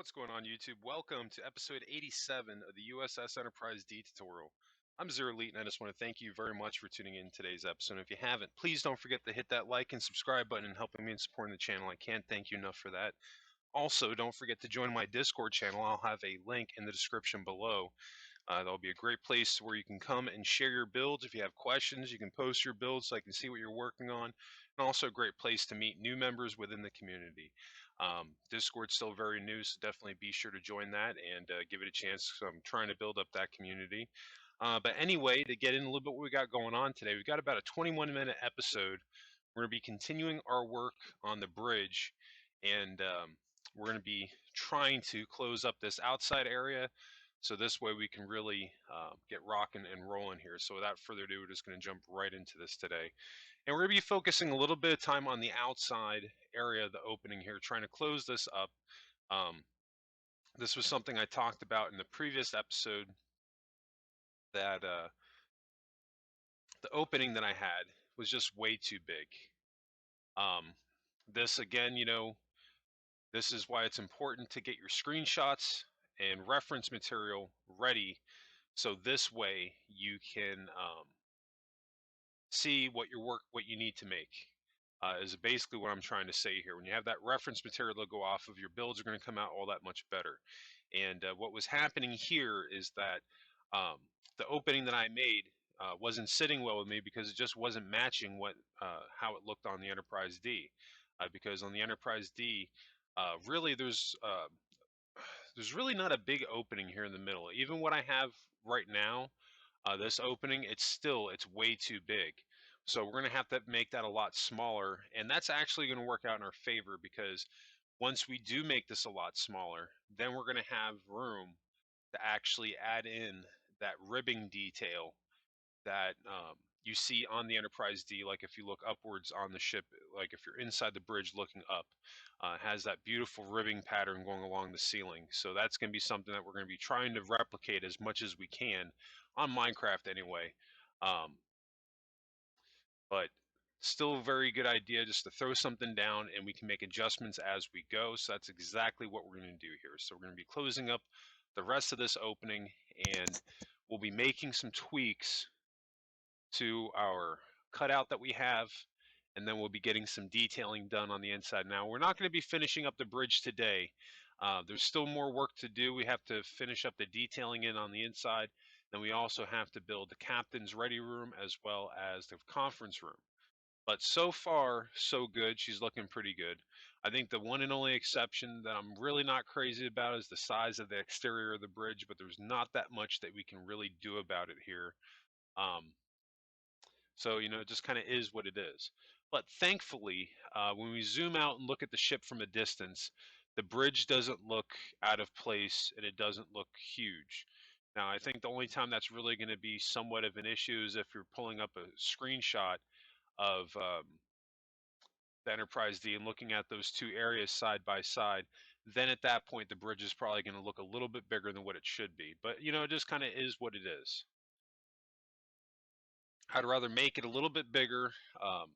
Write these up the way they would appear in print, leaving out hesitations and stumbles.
What's going on, YouTube? Welcome to episode 87 of the U.S.S. Enterprise D tutorial. I'm Zero Elite, and I just want to thank you very much for tuning in today's episode. If you haven't, please don't forget to hit that like and subscribe button and helping me in supporting the channel. I can't thank you enough for that. Also, don't forget to join my Discord channel. I'll have a link in the description below. That'll be a great place where you can come and share your builds. If you have questions, you can post your builds so I can see what you're working on. And also a great place to meet new members within the community. Discord's still very new, so definitely be sure to join that and give it a chance. So I'm trying to build up that community. But anyway, to get in a little bit what we got going on today, we've got about a 21-minute episode. We're going to be continuing our work on the bridge, and we're going to be trying to close up this outside area. So this way we can really get rocking and rolling here. So without further ado, we're just going to jump right into this today. And we're going to be focusing a little bit of time on the outside area of the opening here, trying to close this up. This was something I talked about in the previous episode, that the opening that I had was just way too big. This again, this is why it's important to get your screenshots and reference material ready. So this way you can see what you need to make. Is basically what I'm trying to say here. When you have that reference material to go off of, your builds are going to come out all that much better. And what was happening here is that the opening that I made wasn't sitting well with me because it just wasn't matching how it looked on the Enterprise D. Because on the Enterprise D, really there's really not a big opening here in the middle. Even what I have right now, this opening, it's way too big. So we're going to have to make that a lot smaller, and that's actually going to work out in our favor, because once we do make this a lot smaller, then we're going to have room to actually add in that ribbing detail that you see on the Enterprise D. Like if you look upwards on the ship, like if you're inside the bridge looking up, has that beautiful ribbing pattern going along the ceiling. So that's going to be something that we're going to be trying to replicate as much as we can on Minecraft anyway. But still a very good idea just to throw something down, and we can make adjustments as we go. So that's exactly what we're going to do here. So we're going to be closing up the rest of this opening, and we'll be making some tweaks to our cutout that we have, and then we'll be getting some detailing done on the inside. Now, we're not going to be finishing up the bridge today. There's still more work to do. We have to finish up the detailing in on the inside. Then we also have to build the captain's ready room as well as the conference room. But so far, so good. She's looking pretty good. I think the one and only exception that I'm really not crazy about is the size of the exterior of the bridge, but there's not that much that we can really do about it here. So, it just kind of is what it is. But thankfully, when we zoom out and look at the ship from a distance, the bridge doesn't look out of place and it doesn't look huge. Now, I think the only time that's really going to be somewhat of an issue is if you're pulling up a screenshot of the Enterprise D and looking at those two areas side by side. Then at that point, the bridge is probably going to look a little bit bigger than what it should be. But, it just kind of is what it is. I'd rather make it a little bit bigger and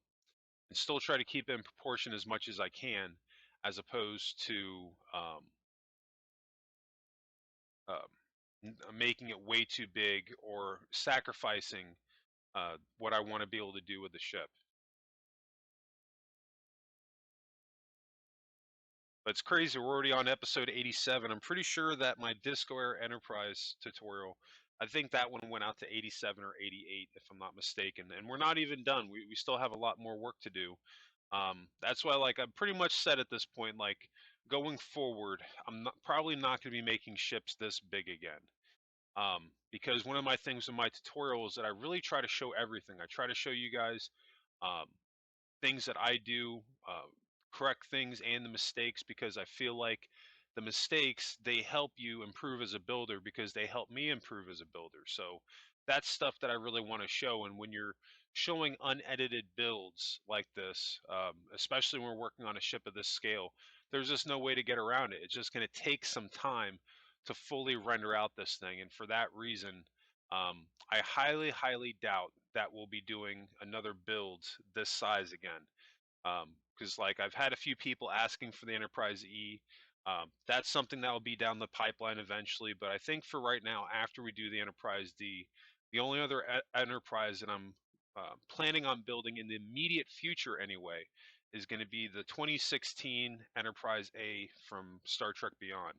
still try to keep it in proportion as much as I can, as opposed to making it way too big or sacrificing what I want to be able to do with the ship. But it's crazy, we're already on episode 87. I'm pretty sure that my Disco Air Enterprise tutorial, I think that one went out to 87 or 88, if I'm not mistaken. And we're not even done. We still have a lot more work to do. That's why, I'm pretty much set at this point, going forward, I'm probably not going to be making ships this big again. Because one of my things in my tutorial is that I really try to show everything. I try to show you guys things that I do, correct things and the mistakes, because I feel like the mistakes, they help you improve as a builder because they help me improve as a builder. So that's stuff that I really want to show. And when you're showing unedited builds like this, especially when we're working on a ship of this scale, there's just no way to get around it. It's just going to take some time to fully render out this thing. And for that reason, I highly, highly doubt that we'll be doing another build this size again. Because I've had a few people asking for the Enterprise E. That's something that will be down the pipeline eventually. But I think for right now, after we do the Enterprise D, the only other Enterprise that I'm planning on building in the immediate future anyway is going to be the 2016 Enterprise A from Star Trek Beyond.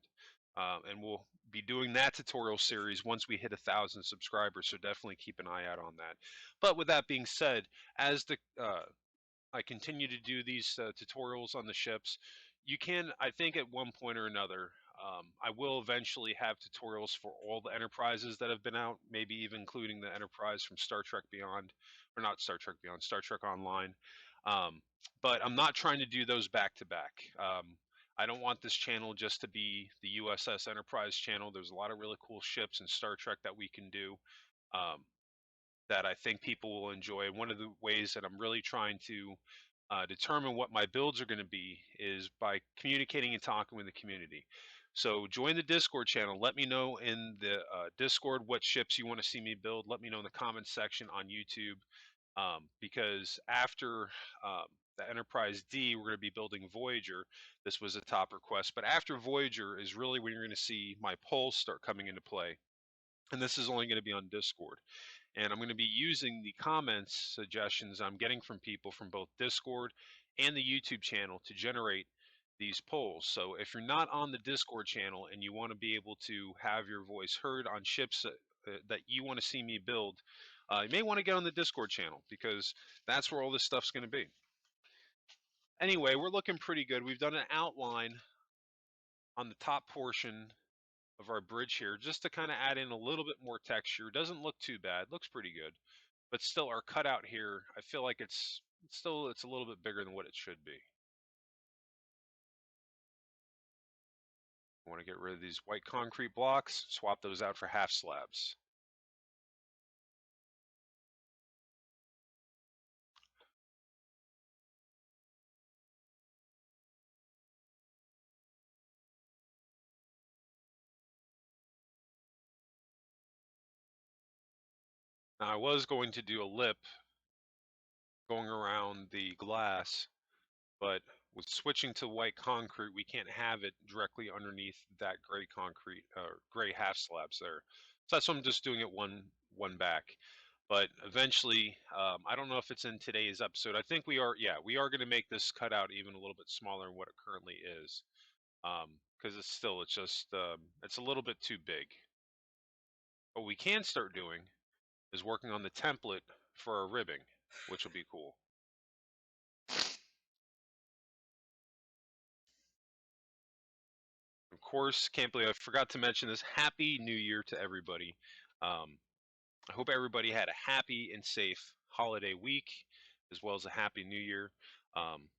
And we'll be doing that tutorial series once we hit 1,000 subscribers. So definitely keep an eye out on that. But with that being said, as the I continue to do these tutorials on the ships. You can, I think, at one point or another, I will eventually have tutorials for all the Enterprises that have been out, maybe even including the Enterprise from Star Trek Beyond, or not Star Trek Beyond, Star Trek Online. Um, but I'm not trying to do those back to back. I don't want this channel just to be the U.S.S. Enterprise channel. There's a lot of really cool ships in Star Trek that we can do. Um, that I think people will enjoy. And one of the ways that I'm really trying to determine what my builds are going to be is by communicating and talking with the community. So join the Discord channel. Let me know in the Discord what ships you want to see me build. Let me know in the comments section on YouTube, because after the Enterprise D, we're going to be building Voyager. This was a top request, but after Voyager is really when you're going to see my polls start coming into play. And this is only going to be on Discord. And I'm going to be using the comments suggestions I'm getting from people from both Discord and the YouTube channel to generate these polls. So if you're not on the Discord channel and you want to be able to have your voice heard on ships that you want to see me build, you may want to get on the Discord channel because that's where all this stuff's going to be. Anyway, we're looking pretty good. We've done an outline on the top portion of our bridge here just to kind of add in a little bit more texture. Doesn't look too bad. Looks pretty good. But still, our cutout here, I feel like it's a little bit bigger than what it should be. I want to get rid of these white concrete blocks, swap those out for half slabs. Now, I was going to do a lip going around the glass, but with switching to white concrete, we can't have it directly underneath that gray concrete or gray half slabs there. So that's why I'm just doing it one back. But eventually, I don't know if it's in today's episode. I think we are. Yeah, we are going to make this cutout even a little bit smaller than what it currently is, because it's just it's a little bit too big. What we can start doing is working on the template for our ribbing, which will be cool. Of course, can't believe I forgot to mention this. Happy New Year to everybody. I hope everybody had a happy and safe holiday week, as well as a happy New Year. Um,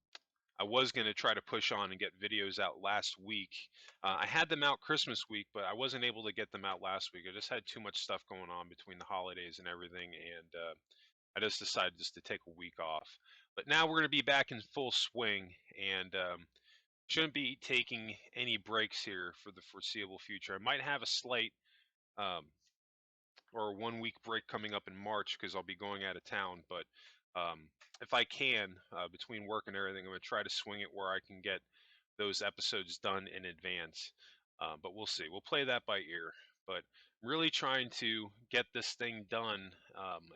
I was going to try to push on and get videos out last week. I had them out Christmas week, but I wasn't able to get them out last week. I just had too much stuff going on between the holidays and everything, and I just decided just to take a week off. But now we're going to be back in full swing, and shouldn't be taking any breaks here for the foreseeable future. I might have a slight um, or a 1 week break coming up in March because I'll be going out of town. But if I can, between work and everything, I'm going to try to swing it where I can get those episodes done in advance. But we'll see. We'll play that by ear. But really trying to get this thing done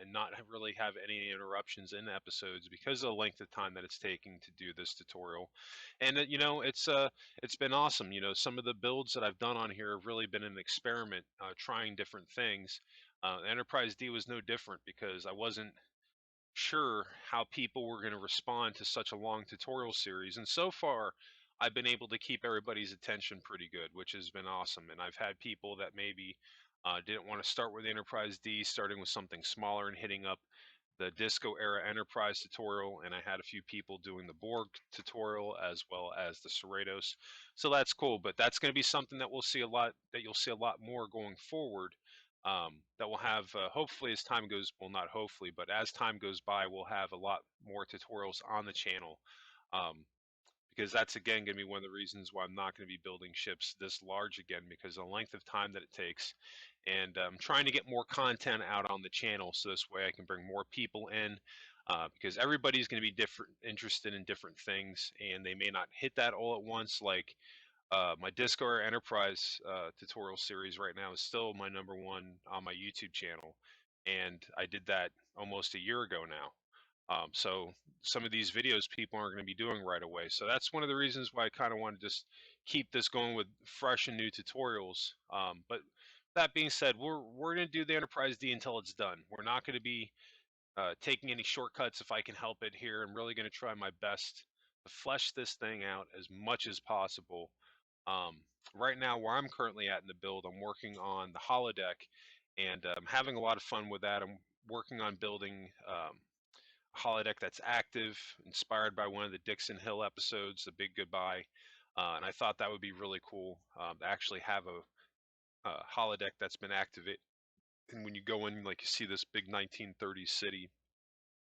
and not really have any interruptions in episodes because of the length of time that it's taking to do this tutorial. And you know, it's been awesome. You know, some of the builds that I've done on here have really been an experiment, trying different things. Enterprise D was no different because I wasn't sure how people were going to respond to such a long tutorial series. And so far, I've been able to keep everybody's attention pretty good, which has been awesome. And I've had people that maybe didn't want to start with Enterprise D, starting with something smaller and hitting up the Disco Era Enterprise tutorial, and I had a few people doing the Borg tutorial as well as the Cerritos. So that's cool, but that's going to be something that we'll see a lot, that you'll see a lot more going forward. That will have, hopefully, as time goes, well, not hopefully, but as time goes by, we'll have a lot more tutorials on the channel. Um, because that's again going to be one of the reasons why I'm not going to be building ships this large again, because the length of time that it takes, and I'm trying to get more content out on the channel so this way I can bring more people in, because everybody's going to be interested in different things, and they may not hit that all at once. Like My Disco Air Enterprise tutorial series right now is still my number one on my YouTube channel, and I did that almost a year ago now. So some of these videos people aren't going to be doing right away. So that's one of the reasons why I kind of want to just keep this going with fresh and new tutorials. But that being said, we're going to do the Enterprise D until it's done. We're not going to be taking any shortcuts if I can help it here. I'm really going to try my best to flesh this thing out as much as possible. Um, right now, where I'm currently at in the build, I'm working on the holodeck, and I'm having a lot of fun with that. I'm working on building a holodeck that's active, inspired by one of the Dixon Hill episodes, The Big Goodbye. And I thought that would be really cool to actually have a holodeck that's been activated. And when you go in, like you see this big 1930s city,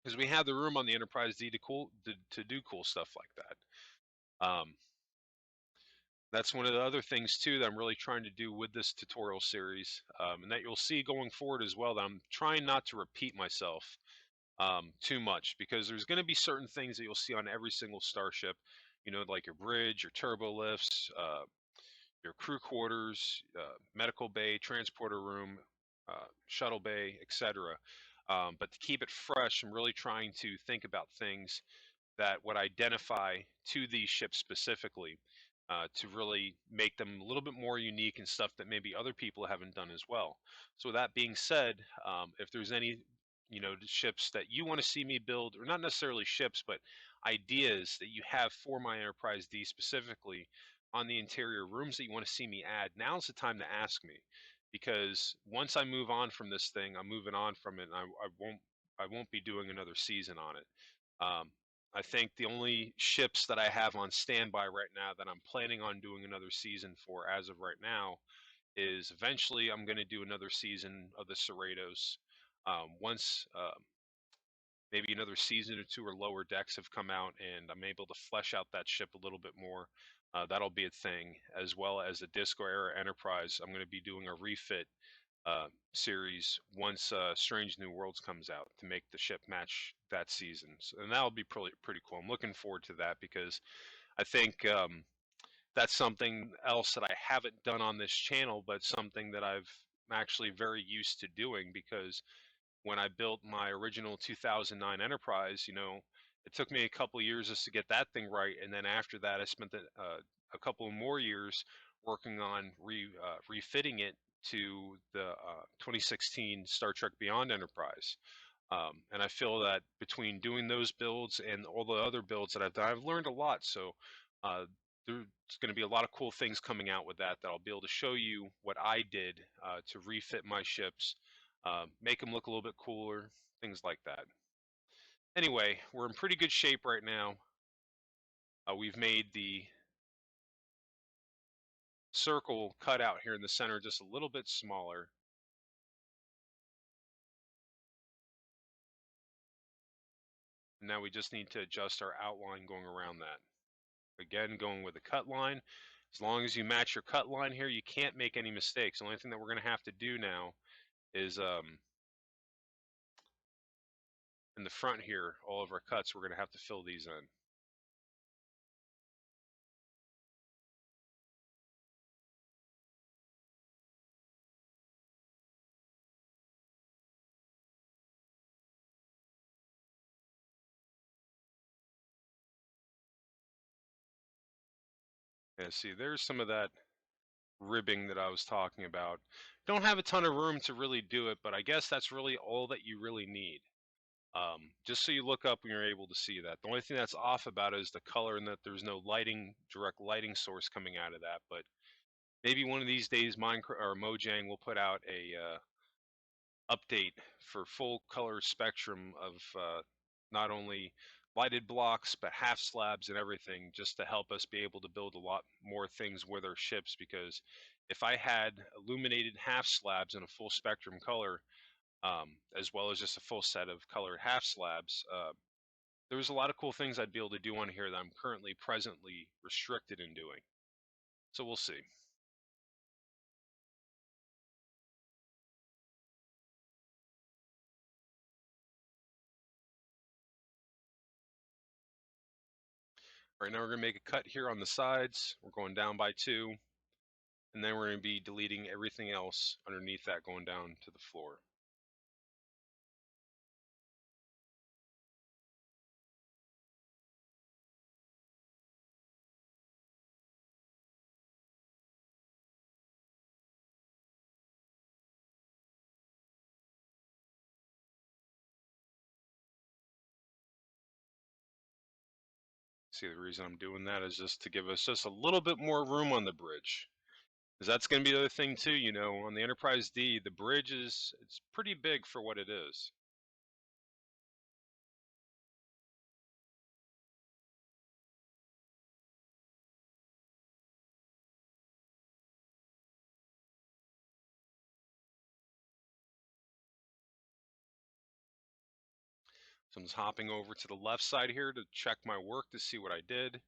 because we have the room on the Enterprise D to do cool stuff like that. That's one of the other things too that I'm really trying to do with this tutorial series, and that you'll see going forward as well. That I'm trying not to repeat myself too much, because there's going to be certain things that you'll see on every single starship. You know, like your bridge, your turbo lifts, your crew quarters, medical bay, transporter room, shuttle bay, etc. But to keep it fresh, I'm really trying to think about things that would identify to these ships specifically, to really make them a little bit more unique and stuff that maybe other people haven't done as well. So with that being said, if there's any ships that you want to see me build, or not necessarily ships, but ideas that you have for my Enterprise D specifically on the interior rooms that you want to see me add, now's the time to ask me, because once I move on from this thing, I'm moving on from it, and I won't be doing another season on it. Um, I think the only ships that I have on standby right now that I'm planning on doing another season for, as of right now, is eventually I'm going to do another season of the Cerritos. Once maybe another season or two or lower decks have come out and I'm able to flesh out that ship a little bit more, that'll be a thing. As well as the Disco Era Enterprise, I'm going to be doing a refit series once Strange New Worlds comes out to make the ship match that season. So, and that'll be pretty cool. I'm looking forward to that, because I think that's something else that I haven't done on this channel, but something that I've actually very used to doing, because when I built my original 2009 Enterprise, it took me a couple of years just to get that thing right, and then after that, I spent a couple of more years working on refitting it to the 2016 Star Trek Beyond Enterprise. And I feel that between doing those builds and all the other builds that I've done, I've learned a lot. So uh, there's going to be a lot of cool things coming out with that I'll be able to show you what I did to refit my ships, make them look a little bit cooler, things like that. Anyway, we're in pretty good shape right now. We've made the circle cutout here in the center just a little bit smaller. Now we just need to adjust our outline going around that. Again, going with the cut line. As long as you match your cut line here, you can't make any mistakes. The only thing that we're going to have to do now is in the front here, all of our cuts, we're going to have to fill these in. Yeah, see, there's some of that ribbing that I was talking about. Don't have a ton of room to really do it, but I guess that's really all that you really need. Just so you look up when you're able to see that. The only thing that's off about it is the color, and that there's no direct lighting source coming out of that. But maybe one of these days, Minecraft or Mojang will put out a update for full color spectrum of not only lighted blocks but half slabs and everything, just to help us be able to build a lot more things with our ships. Because if I had illuminated half slabs in a full spectrum color, as well as just a full set of colored half slabs, there was a lot of cool things I'd be able to do on here that I'm currently presently restricted in doing. So we'll see. All right, now we're going to make a cut here on the sides. We're going down by 2, and then we're going to be deleting everything else underneath that going down to the floor. See, the reason I'm doing that is just to give us just a little bit more room on the bridge. Because that's going to be the other thing too, you know, on the Enterprise D, the bridge it's pretty big for what it is. So I'm just hopping over to the left side here to check my work to see what I did.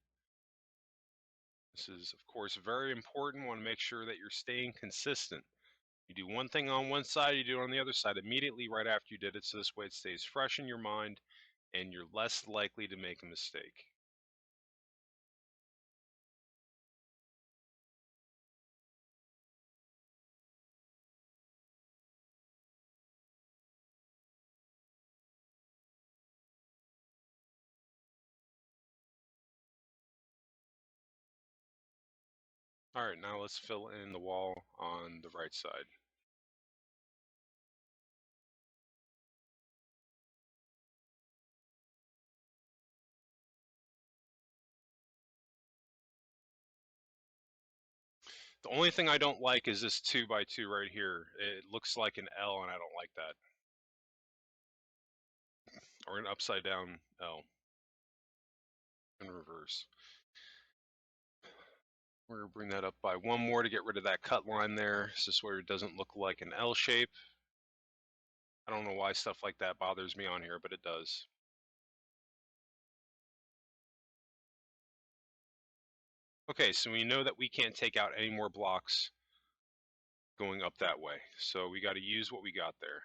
This is, of course, very important. Want to make sure that you're staying consistent. You do one thing on one side, you do it on the other side immediately right after you did it, so this way it stays fresh in your mind and you're less likely to make a mistake. All right, now let's fill in the wall on the right side. The only thing I don't like is this 2x2 right here. It looks like an L, and I don't like that. Or an upside down L in reverse. We're going to bring that up by 1 more to get rid of that cut line there. It's just where it doesn't look like an L shape. I don't know why stuff like that bothers me on here, but it does. Okay, so we know that we can't take out any more blocks going up that way. So we got to use what we got there.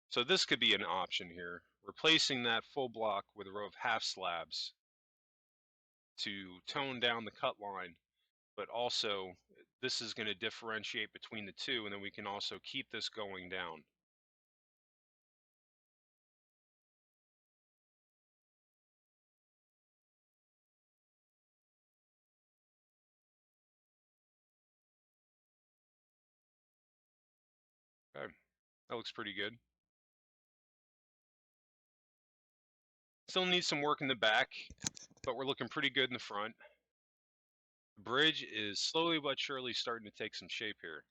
So this could be an option here. Replacing that full block with a row of half slabs to tone down the cut line, but also this is going to differentiate between the two, and then we can also keep this going down. Okay, that looks pretty good. Still needs some work in the back, but we're looking pretty good in the front. The bridge is slowly but surely starting to take some shape here.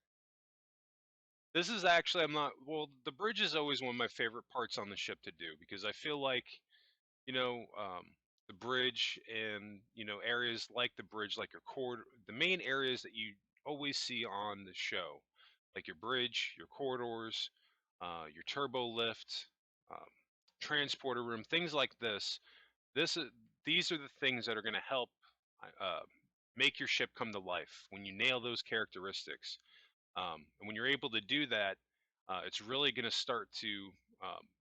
This is actually, the bridge is always one of my favorite parts on the ship to do, because I feel like, you know, the bridge and, you know, areas like the bridge, like your corridor, the main areas that you always see on the show, like your bridge, your corridors, your turbo lift, um, transporter room, things like this. This is These are the things that are going to help uh, make your ship come to life when you nail those characteristics. And when you're able to do that, it's really going to start to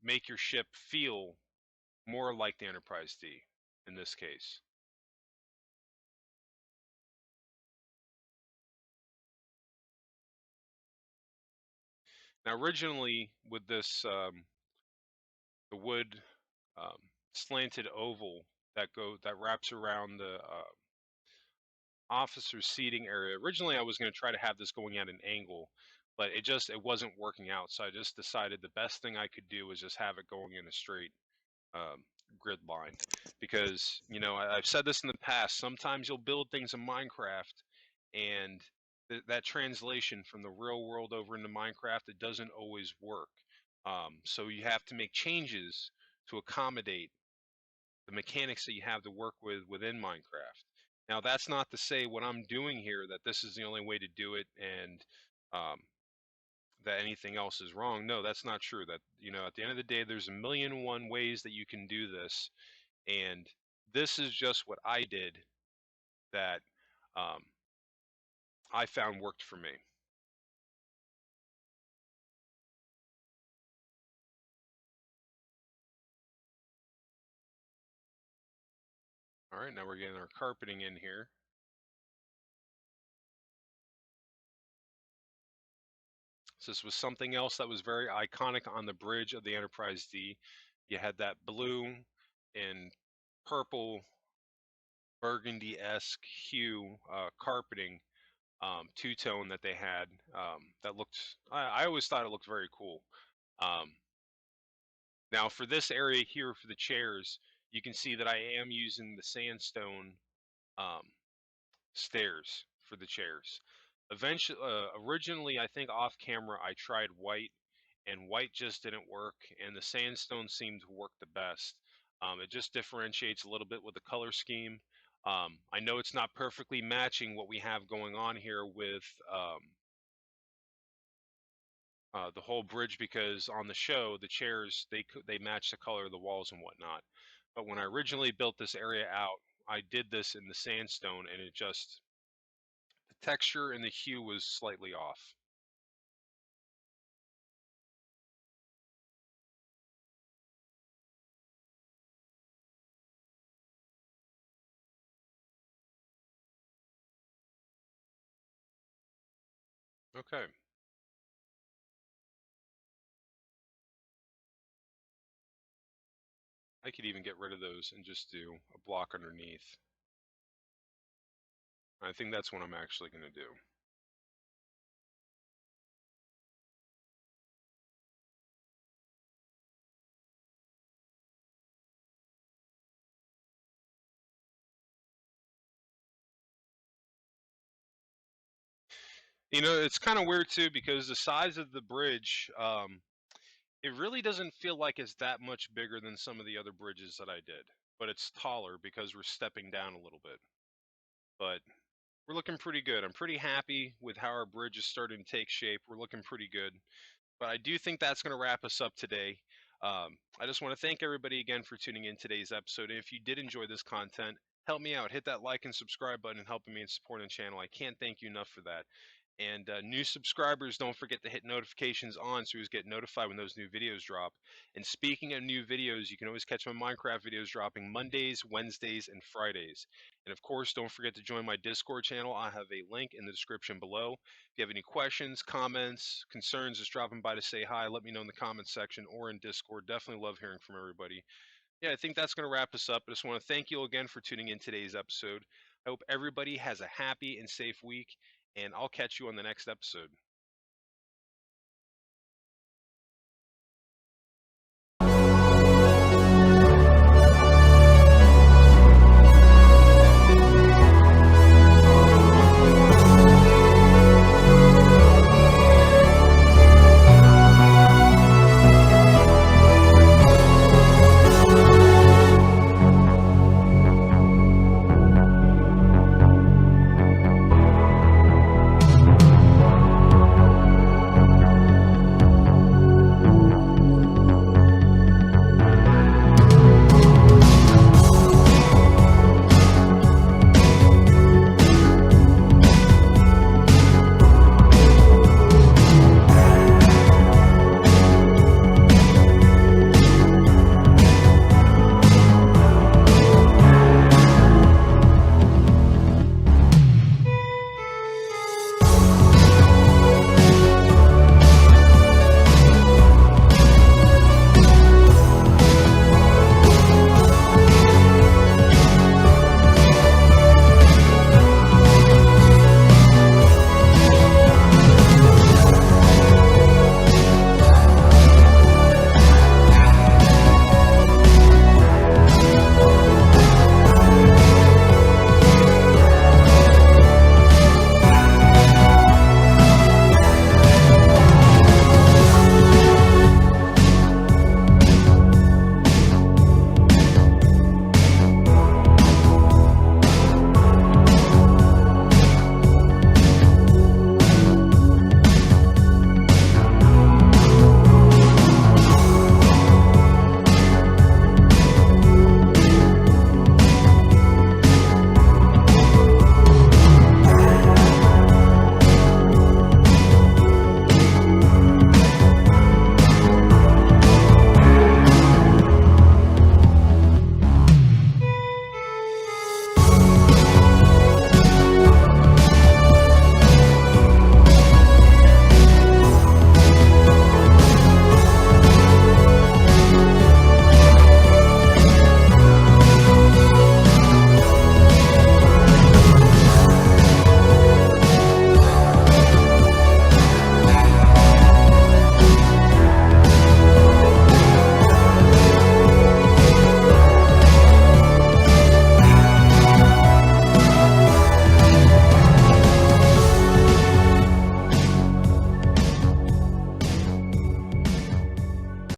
make your ship feel more like the Enterprise D in this case. Now, originally with this, the wood slanted oval that wraps around the officer seating area. Originally, I was going to try to have this going at an angle, but it wasn't working out. So I just decided the best thing I could do was just have it going in a straight grid line, because you know I've said this in the past. Sometimes you'll build things in Minecraft, and that translation from the real world over into Minecraft, it doesn't always work. So you have to make changes to accommodate the mechanics that you have to work with within Minecraft. Now, that's not to say what I'm doing here that this is the only way to do it, and um, that anything else is wrong. No, that's not true. That, you know, at the end of the day, there's a million and one ways that you can do this, and this is just what I did that um, I found worked for me. All right, now we're getting our carpeting in here. So this was something else that was very iconic on the bridge of the Enterprise D. You had that blue and purple burgundy-esque hue carpeting, two-tone that they had, that looked, I always thought it looked very cool. Um, Now for this area here for the chairs, you can see that I am using the sandstone um, stairs for the chairs. Originally, I think off camera, I tried white, and white just didn't work, and the sandstone seemed to work the best. It just differentiates a little bit with the color scheme. I know it's not perfectly matching what we have going on here with the whole bridge, because on the show the chairs they match the color of the walls and whatnot. But when I originally built this area out, I did this in the sandstone, and it just the texture and the hue was slightly off. Okay, I could even get rid of those and just do a block underneath. I think that's what I'm actually going to do. You know, it's kind of weird too, because the size of the bridge, it really doesn't feel like it's that much bigger than some of the other bridges that I did. But it's taller because we're stepping down a little bit. But we're looking pretty good. I'm pretty happy with how our bridge is starting to take shape. We're looking pretty good. But I do think that's going to wrap us up today. I just want to thank everybody again for tuning in today's episode. And if you did enjoy this content, help me out. Hit that like and subscribe button and helping me and supporting the channel. I can't thank you enough for that. And new subscribers, don't forget to hit notifications on so you get notified when those new videos drop. And speaking of new videos, you can always catch my Minecraft videos dropping Mondays, Wednesdays, and Fridays. And of course, don't forget to join my Discord channel. I have a link in the description below. If you have any questions, comments, concerns, just dropping by to say hi, let me know in the comments section or in Discord. Definitely love hearing from everybody. Yeah, I think that's going to wrap us up. I just want to thank you again for tuning in today's episode. I hope everybody has a happy and safe week, and I'll catch you on the next episode.